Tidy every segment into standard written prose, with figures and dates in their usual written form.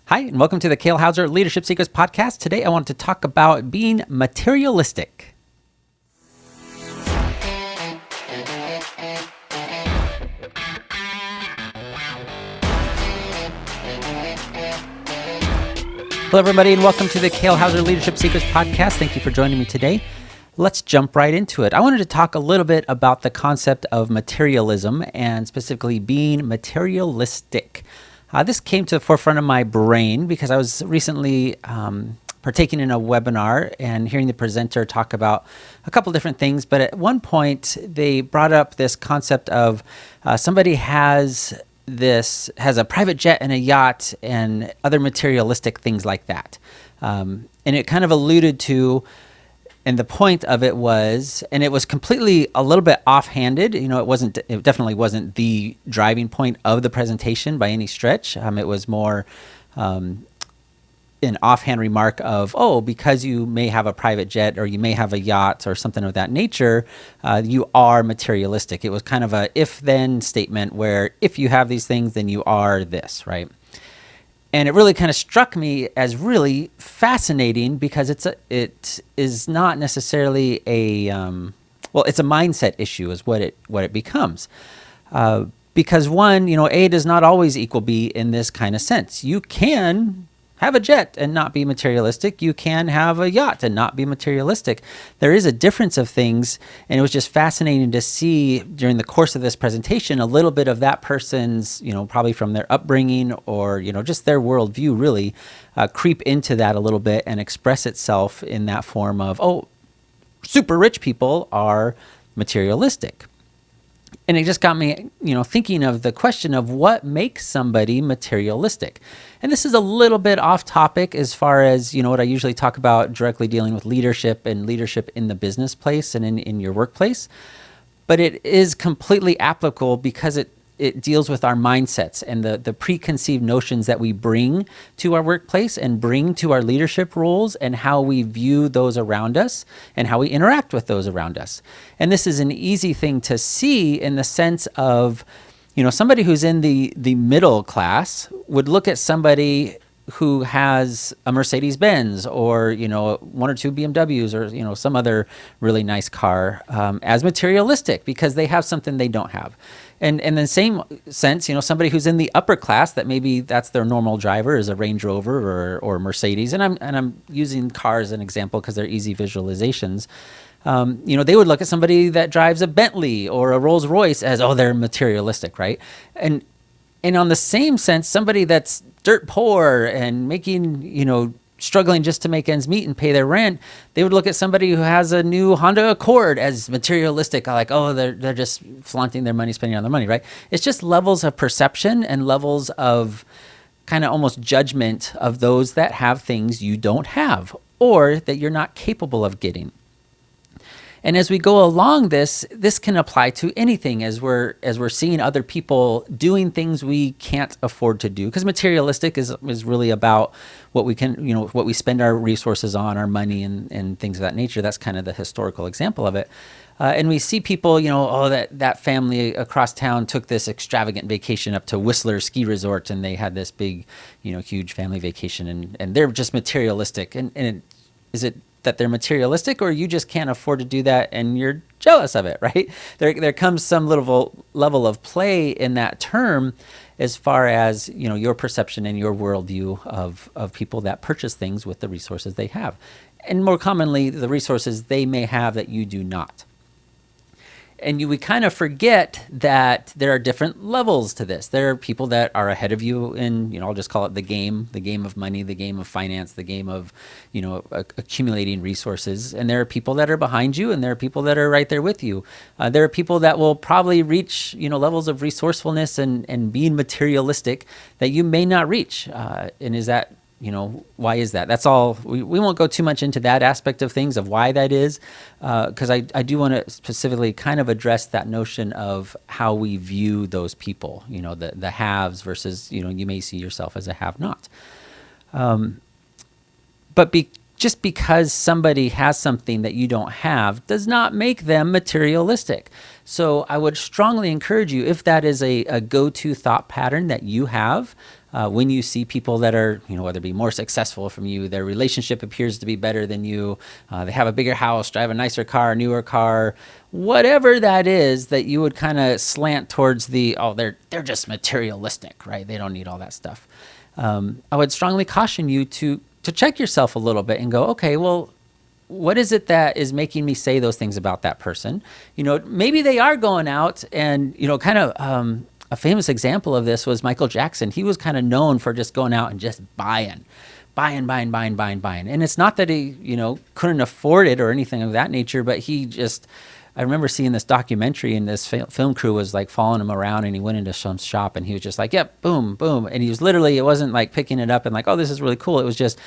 Hi, and welcome to the Kale Houser Leadership Secrets podcast. Today, I want to talk about being materialistic. Hello, everybody, and welcome to the Kale Houser Leadership Secrets podcast. Thank you for joining me today. Let's jump right into it. I wanted to talk a little bit about the concept of materialism and specifically being materialistic. This came to the forefront of my brain because I was recently partaking in a webinar and hearing the presenter talk about a couple different things. But at one point, they brought up this concept of somebody has a private jet and a yacht and other materialistic things like that. And it kind of alluded to, and the point of it was, and it was completely a little bit offhanded. You know, it definitely wasn't the driving point of the presentation by any stretch. It was more an offhand remark of, because you may have a private jet or you may have a yacht or something of that nature, you are materialistic. It was kind of a if-then statement where if you have these things, then you are this, right? And it really kind of struck me as really fascinating because it is not necessarily it's a mindset issue is what it becomes. Because one, A does not always equal B in this kind of sense. You can have a jet and not be materialistic. You can have a yacht and not be materialistic. There is a difference of things, and it was just fascinating to see during the course of this presentation a little bit of that person's, probably from their upbringing or, just their worldview really creep into that a little bit and express itself in that form of, super rich people are materialistic. And it just got me, thinking of the question of what makes somebody materialistic. And this is a little bit off topic as far as, what I usually talk about directly dealing with leadership and leadership in the business place and in your workplace. But it is completely applicable because it deals with our mindsets and the preconceived notions that we bring to our workplace and bring to our leadership roles and how we view those around us and how we interact with those around us. And this is an easy thing to see in the sense of, somebody who's in the middle class would look at somebody who has a Mercedes-Benz or, one or two BMWs or, some other really nice car as materialistic because they have something they don't have. And in the same sense, somebody who's in the upper class that maybe that's their normal driver is a Range Rover or Mercedes. And I'm using cars as an example because they're easy visualizations. They would look at somebody that drives a Bentley or a Rolls Royce as, they're materialistic, right? And on the same sense, somebody that's dirt poor and making, struggling just to make ends meet and pay their rent, they would look at somebody who has a new Honda Accord as materialistic, like, they're just flaunting their money, spending on their money, right? It's just levels of perception and levels of kind of almost judgment of those that have things you don't have or that you're not capable of getting. And as we go along this can apply to anything as we're seeing other people doing things we can't afford to do. Because materialistic is really about what we can, what we spend our resources on, our money and things of that nature. That's kind of the historical example of it. And we see people, that family across town took this extravagant vacation up to Whistler Ski Resort and they had this big, huge family vacation and they're just materialistic. And is it that they're materialistic or you just can't afford to do that and you're jealous of it, right? There comes some level of play in that term as far as, your perception and your worldview of people that purchase things with the resources they have. And more commonly, the resources they may have that you do not. And we kind of forget that there are different levels to this. There are people that are ahead of you in, I'll just call it the game of money, the game of finance, the game of, accumulating resources. And there are people that are behind you and there are people that are right there with you. There are people that will probably reach, levels of resourcefulness and being materialistic that you may not reach. And is that, why is that? That's all. We won't go too much into that aspect of things of why that is, because I do want to specifically kind of address that notion of how we view those people, the haves versus, you may see yourself as a have-not. But just because somebody has something that you don't have does not make them materialistic. So I would strongly encourage you, if that is a go-to thought pattern that you have, when you see people that are, whether it be more successful from you, their relationship appears to be better than you, they have a bigger house, drive a nicer car, newer car, whatever that is, that you would kind of slant towards they're just materialistic, right? They don't need all that stuff. I would strongly caution you to check yourself a little bit and go, okay, well, what is it that is making me say those things about that person? Maybe they are going out and, kind of a famous example of this was Michael Jackson. He was kind of known for just going out and just buying. And it's not that he, couldn't afford it or anything of that nature, but I remember seeing this documentary and this film crew was like following him around, and he went into some shop and he was just like, yep, boom, boom. And he was literally, it wasn't like picking it up and like, oh, this is really cool. It was just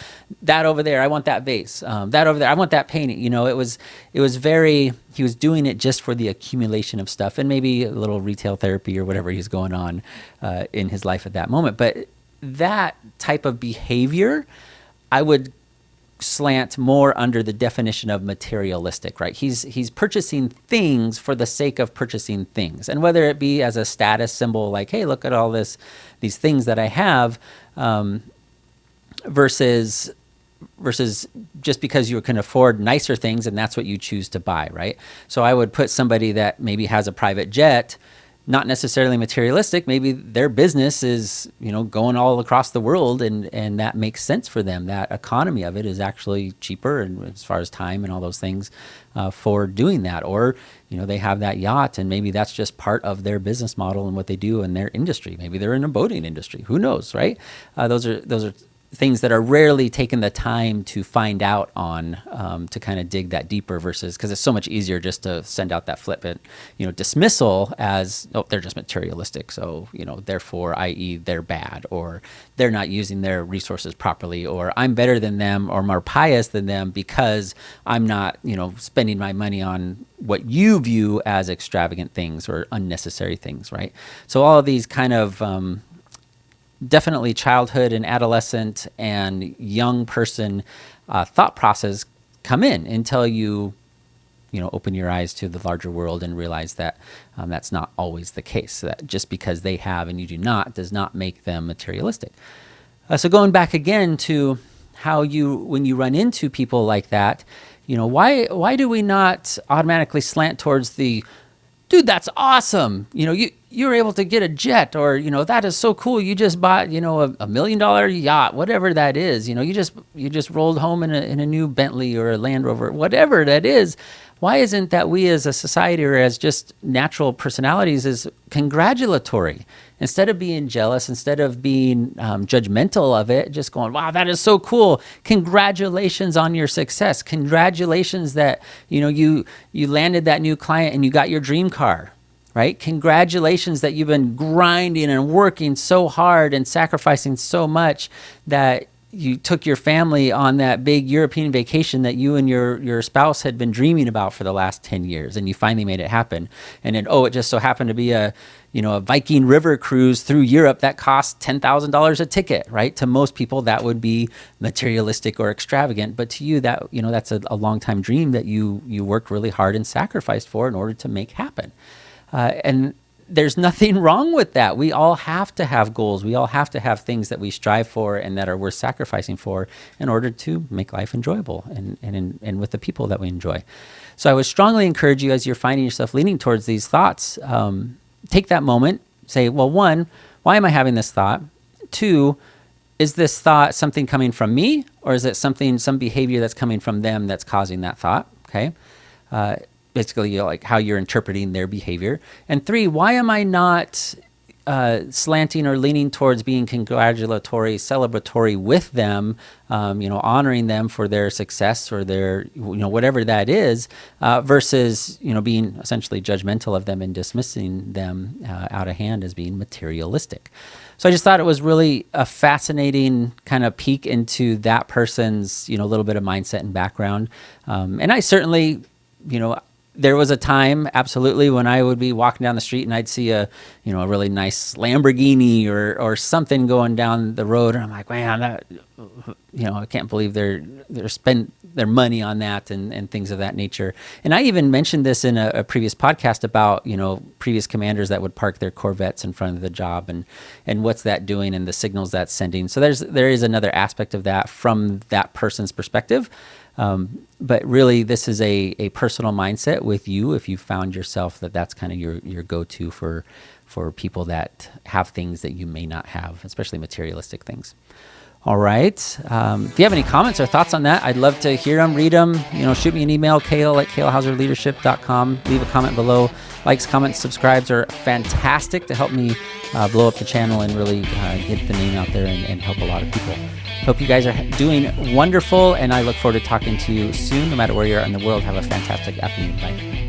that over there, I want that vase. That over there, I want that painting. It was very, he was doing it just for the accumulation of stuff and maybe a little retail therapy or whatever he's going on in his life at that moment. But that type of behavior, I would slant more under the definition of materialistic, right? He's purchasing things for the sake of purchasing things, and whether it be as a status symbol, like, hey, look at all these things that I have, versus just because you can afford nicer things and that's what you choose to buy, right? So I would put somebody that maybe has a private jet, not necessarily materialistic. Maybe their business is, going all across the world, and that makes sense for them. That economy of it is actually cheaper, and as far as time and all those things for doing that. Or, they have that yacht, and maybe that's just part of their business model and what they do in their industry. Maybe they're in a boating industry. Who knows, right? Those are things that are rarely taken the time to find out on, to kind of dig that deeper, versus because it's so much easier just to send out that flippant, dismissal as, oh, they're just materialistic. So, therefore, i.e. they're bad, or they're not using their resources properly, or I'm better than them or more pious than them because I'm not, spending my money on what you view as extravagant things or unnecessary things, right? So all of these kind of, definitely childhood and adolescent and young person thought process come in until you open your eyes to the larger world and realize that that's not always the case. That just because they have and you do not does not make them materialistic. So going back again to how when you run into people like that, why do we not automatically slant towards the, dude, that's awesome. You were able to get a jet, or, that is so cool. You just bought, a $1 million yacht, whatever that is. You just rolled home in a new Bentley or a Land Rover, whatever that is. Why isn't that we as a society or as just natural personalities is congratulatory? Instead of being jealous, instead of being judgmental of it, just going, wow, that is so cool. Congratulations on your success. Congratulations that, you landed that new client and you got your dream car, right? Congratulations that you've been grinding and working so hard and sacrificing so much that you took your family on that big European vacation that you and your spouse had been dreaming about for the last 10 years, and you finally made it happen. And then, it just so happened to be a Viking river cruise through Europe that cost $10,000 a ticket, right? To most people, that would be materialistic or extravagant. But to you, that, that's a long time dream that you worked really hard and sacrificed for in order to make happen. And there's nothing wrong with that. We all have to have goals. We all have to have things that we strive for and that are worth sacrificing for in order to make life enjoyable and with the people that we enjoy. So I would strongly encourage you, as you're finding yourself leaning towards these thoughts, take that moment, say, well, one, why am I having this thought? Two, is this thought something coming from me, or is it some behavior that's coming from them that's causing that thought? Okay. Basically, like how you're interpreting their behavior. And three, why am I not slanting or leaning towards being congratulatory, celebratory with them, honoring them for their success or their, whatever that is, versus, being essentially judgmental of them and dismissing them out of hand as being materialistic. So I just thought it was really a fascinating kind of peek into that person's, little bit of mindset and background. And I certainly, there was a time, absolutely, when I would be walking down the street and I'd see a really nice Lamborghini or something going down the road, and I'm like, man, that, I can't believe they're their money on that and things of that nature. And I even mentioned this in a previous podcast about, previous commanders that would park their Corvettes in front of the job and what's that doing and the signals that's sending. So there is another aspect of that from that person's perspective. But really, this is a personal mindset with you if you found yourself that's kind of your go-to for people that have things that you may not have, especially materialistic things. All right. If you have any comments or thoughts on that, I'd love to hear them, read them. Shoot me an email, kale@kalehouserleadership.com. Leave a comment below. Likes, comments, subscribes are fantastic to help me blow up the channel and really get the name out there and help a lot of people. Hope you guys are doing wonderful, and I look forward to talking to you soon. No matter where you're in the world, have a fantastic afternoon. Bye.